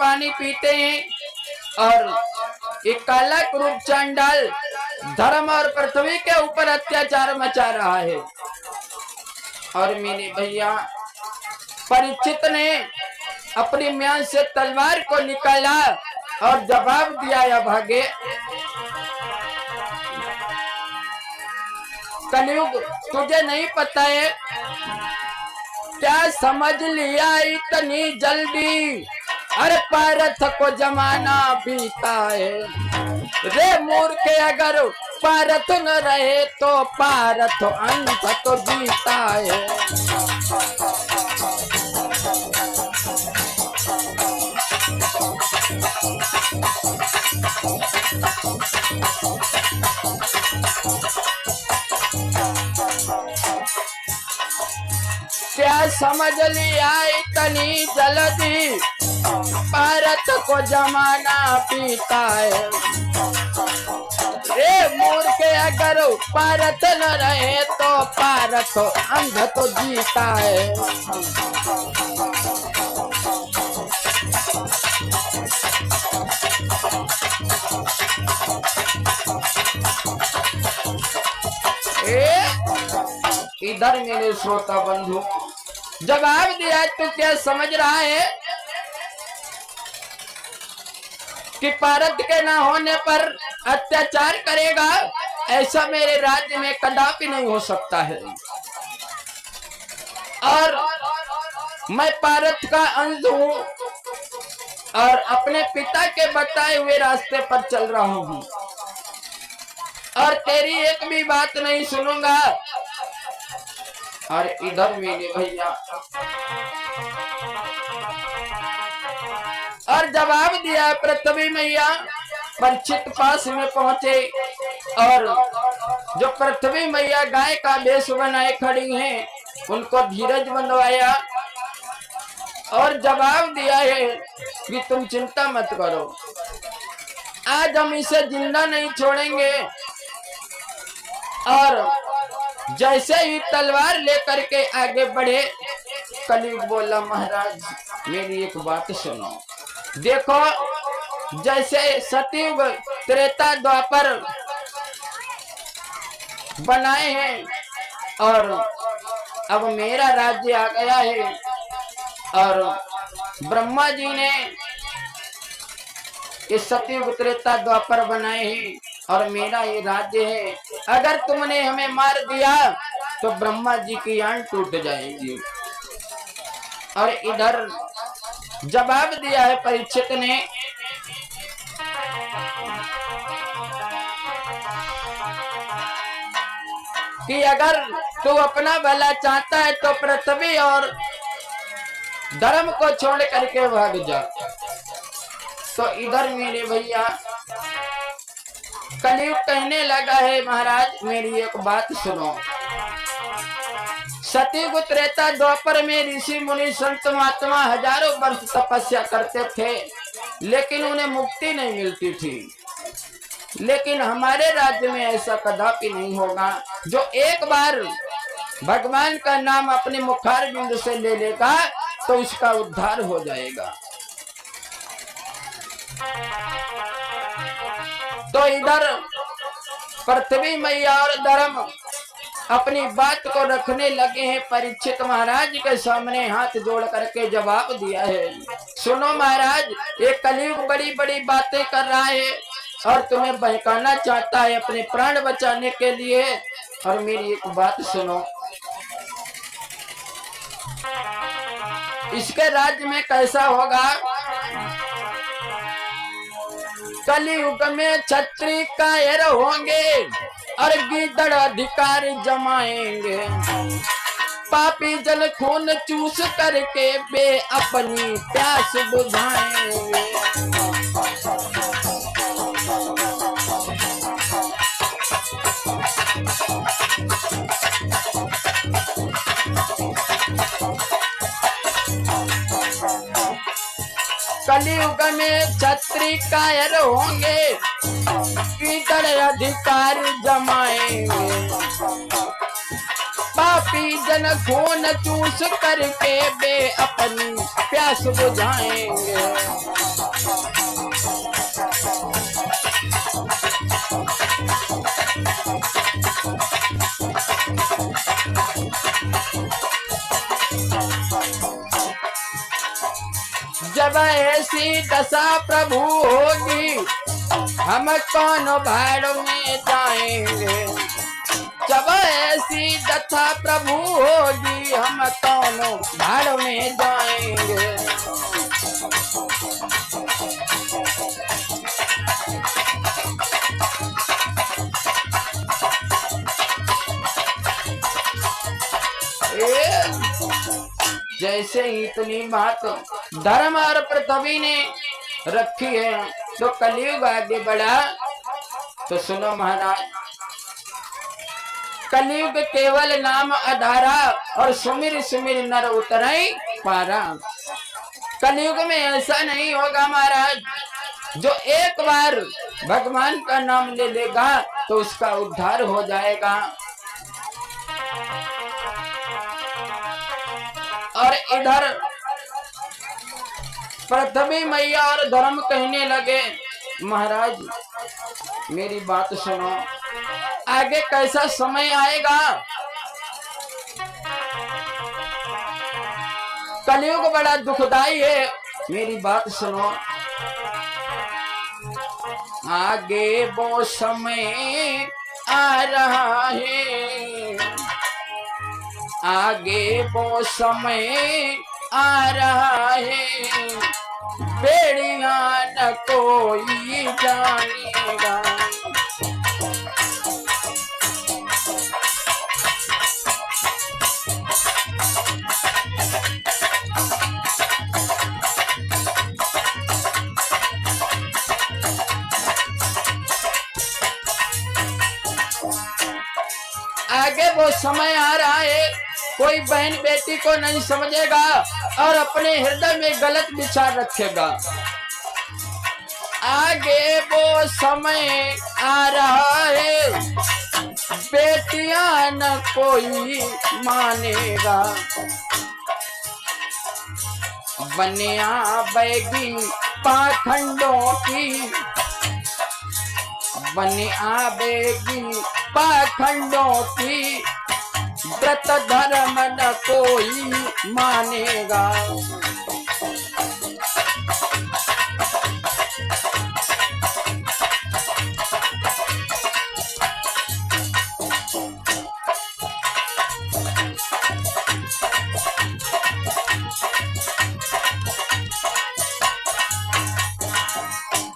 पानी पीते हैं और एक काला क्रूर चांडाल धर्म और पृथ्वी के ऊपर अत्याचार मचा रहा है। और मेरे भैया परीक्षित ने अपनी म्यान से तलवार को निकाला और जवाब दिया, या भागे कलयुग तुझे नहीं पता है क्या समझ लिया इतनी जल्दी, अरे पारथ को जमाना बीता है रे मूर्ख, अगर पारथ न रहे तो पारथ अंत तो जीता है। क्या समझ लिया इतनी जल्दी, भारत को जमाना पीता है रे मूर्ख, अगर भारत न रहे तो भारत अंध तो जीता है। इधर मेरे श्रोता बंधु जवाब दिया, तू क्या समझ रहा है कि भारत के ना होने पर अत्याचार करेगा? ऐसा मेरे राज्य में कदापि नहीं हो सकता है। और मैं भारत का अंश हूँ और अपने पिता के बताए हुए रास्ते पर चल रहा हूँ और तेरी एक भी बात नहीं सुनूंगा। और इधर मेरे भैया और जवाब दिया पृथ्वी मैया। परीक्षित पास में पहुंचे और जो पृथ्वी मैया गाय का वेश बनाए खड़ी हैं उनको धीरज बंधवाया और जवाब दिया है कि तुम चिंता मत करो, आज हम इसे जिंदा नहीं छोड़ेंगे। और जैसे ही तलवार लेकर के आगे बढ़े, कलयुग बोला, महाराज मेरी एक बात सुनो, देखो जैसे सतयुग त्रेता द्वापर बनाए हैं और अब मेरा राज्य आ गया है और ब्रह्मा जी ने इस सतयुग त्रेता द्वापर बनाए हैं और मेरा ये राज्य है। अगर तुमने हमें मार दिया तो ब्रह्मा जी की आन टूट जाएगी। और इधर जवाब दिया है परीक्षित ने, कि अगर तू अपना भला चाहता है तो पृथ्वी और धर्म को छोड़ करके भाग जा। तो इधर मेरे भैया कलयुग कहने लगा है, महाराज मेरी एक बात सुनो, सतयुग त्रेता द्वापर में ऋषि मुनि संत महात्मा हजारों वर्ष तपस्या करते थे लेकिन उन्हें मुक्ति नहीं मिलती थी। लेकिन हमारे राज्य में ऐसा कदापि नहीं होगा। जो एक बार भगवान का नाम अपने मुखार बिंदु से ले लेगा तो उसका उद्धार हो जाएगा। तो इधर पृथ्वी मैया और धर्म अपनी बात को रखने लगे हैं। परीक्षित महाराज के सामने हाथ जोड़ करके जवाब दिया है, सुनो महाराज, ये कलयुग बड़ी बड़ी बातें कर रहा है और तुम्हें बहकाना चाहता है अपने प्राण बचाने के लिए। और मेरी एक बात सुनो, इसके राज्य में कैसा होगा? कलयुग में छत्री कायर होंगे और गीदड़ अधिकार जमाएंगे, पापी जल खून चूस करके बे अपनी प्यास बुझाएंगे। कलयुग में छत्री कायर होंगे, गीदड़ अधिकार जमाएंगे, पापी जन खून चूस करके बे अपनी प्यास बुझाएंगे। जब ऐसी दशा प्रभु होगी हम कौन भाड़ में जाएंगे। जब ऐसी दशा प्रभु होगी हम कौन भाड़ में जाएंगे। जैसे इतनी बात धर्म और पृथ्वी ने रखी है तो कलयुग आगे बढ़ा। तो सुनो महाराज, कलयुग केवल नाम आधारा और सुमिर सुमिर नर उतराई पारा। कलयुग में ऐसा नहीं होगा महाराज, जो एक बार भगवान का नाम ले लेगा तो उसका उद्धार हो जाएगा। और इधर पृथ्वी मैया और धर्म कहने लगे, महाराज मेरी बात सुनो, आगे कैसा समय आएगा। कलयुग बड़ा दुखदाई है, मेरी बात सुनो। आगे वो समय आ रहा है, आगे वो समय आ रहा है, बेड़िया न कोई जानेगा। आगे वो समय आ रहा है, कोई बहन बेटी को नहीं समझेगा और अपने हृदय में गलत विचार रखेगा। आगे वो समय आ रहा है, बेटियां न कोई मानेगा। बनिया बैगी पाखंडों की, बनिया बैगी पाखंडों की, व्रत धर्म न कोई मानेगा।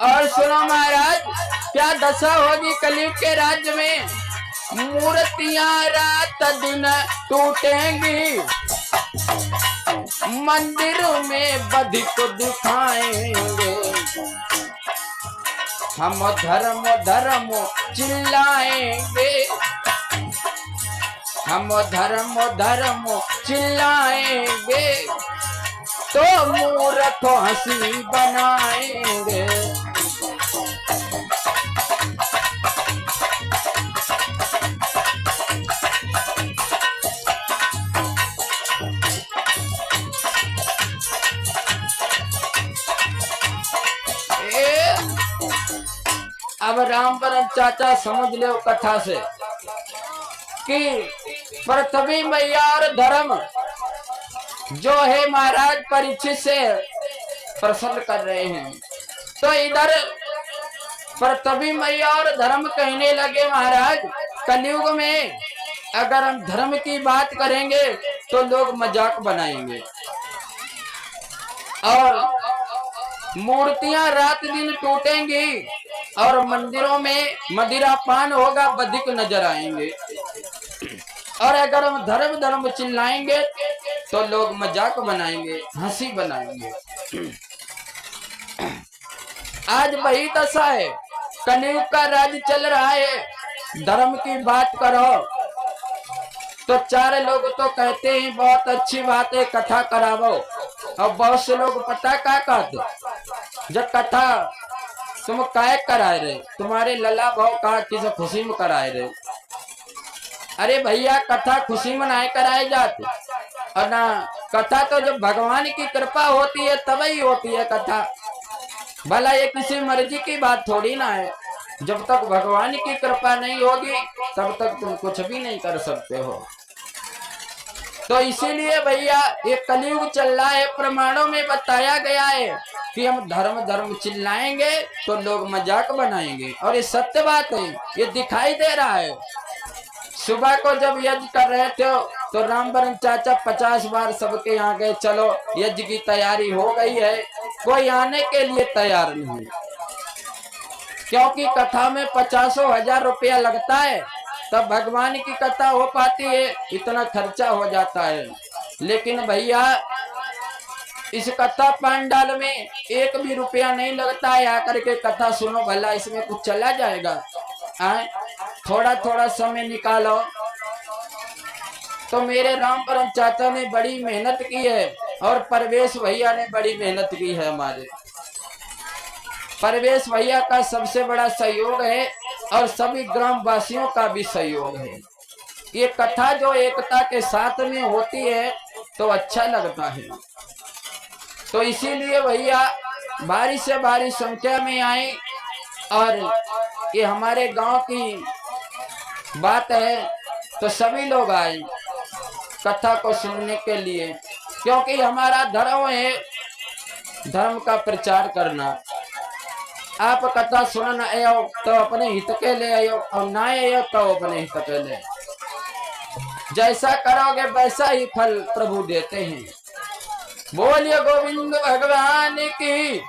और सुनो महाराज, क्या दशा होगी कलयुग के राज्य में। मूर्तियां रात दिन टूटेंगी, मंदिरों में बधि को दिखाएंगे। हम धर्म धर्म चिल्लाएंगे, हम धर्म धर्म चिल्लाएंगे, तो मूर्ख हंसी बनाएंगे। अब रामवरण चाचा समझ लो कथा से कि पृथ्वी मैया और धर्म जो है महाराज परीक्षित से प्रसन्न कर रहे हैं। तो इधर पृथ्वी मैया और धर्म कहने लगे, महाराज कलयुग में अगर हम धर्म की बात करेंगे तो लोग मजाक बनाएंगे और मूर्तियां रात दिन टूटेंगी और मंदिरों में मदिरा पान होगा, बधिक नजर आएंगे। और अगर हम धर्म धर्म चिल्लाएंगे तो लोग मजाक बनाएंगे, हंसी बनाएंगे। आज वही दशा है, कलयुग का राज चल रहा है। धर्म की बात करो तो चार लोग तो कहते हैं बहुत अच्छी बात है, कथा करावो। और बहुत से लोग पता क्या कहते, जब कथा तुम काय कराए रहे, तुम्हारे लला भाव का किसी खुशी में कराए रहे। अरे भैया कथा खुशी में नहीं कराए जाते, और ना कथा तो जब भगवान की कृपा होती है तभी होती है कथा। भला ये किसी मर्जी की बात थोड़ी ना है। जब तक भगवान की कृपा नहीं होगी तब तक तुम कुछ भी नहीं कर सकते हो। तो इसीलिए भैया ये कलयुग चल रहा है, प्रमाणों में बताया गया है कि हम धर्म धर्म चिल्लाएंगे तो लोग मजाक बनाएंगे, और ये सत्य बात है, ये दिखाई दे रहा है। सुबह को जब यज्ञ कर रहे थे तो रामबरन चाचा 50 बार सबके यहाँ गए, चलो यज्ञ की तैयारी हो गई है, कोई आने के लिए तैयार नहीं, क्योंकि कथा में 50,000 रुपया लगता है, तब भगवान की कथा हो पाती है, इतना खर्चा हो जाता है। लेकिन भैया इस कथा पंडाल में 1 भी रुपया नहीं लगता है, आकर के कथा सुनो, भला इसमें कुछ चला जाएगा? थोड़ा थोड़ा समय निकालो। तो मेरे रामबरन चाचा ने बड़ी मेहनत की है, और परवेश भैया ने बड़ी मेहनत की है। हमारे परवेश भैया का सबसे बड़ा सहयोग है, और सभी ग्राम वासियों का भी सहयोग है। ये कथा जो एकता के साथ में होती है तो अच्छा लगता है। तो इसीलिए भैया भारी से भारी संख्या में आए, और ये हमारे गांव की बात है तो सभी लोग आए कथा को सुनने के लिए, क्योंकि हमारा धर्म है धर्म का प्रचार करना। आप कथा सुनना आयो तो अपने हित के ले आयो, और ना आयो तो अपने हित के ले। जैसा करोगे वैसा ही फल प्रभु देते हैं। बोलिए गोविंद भगवान की।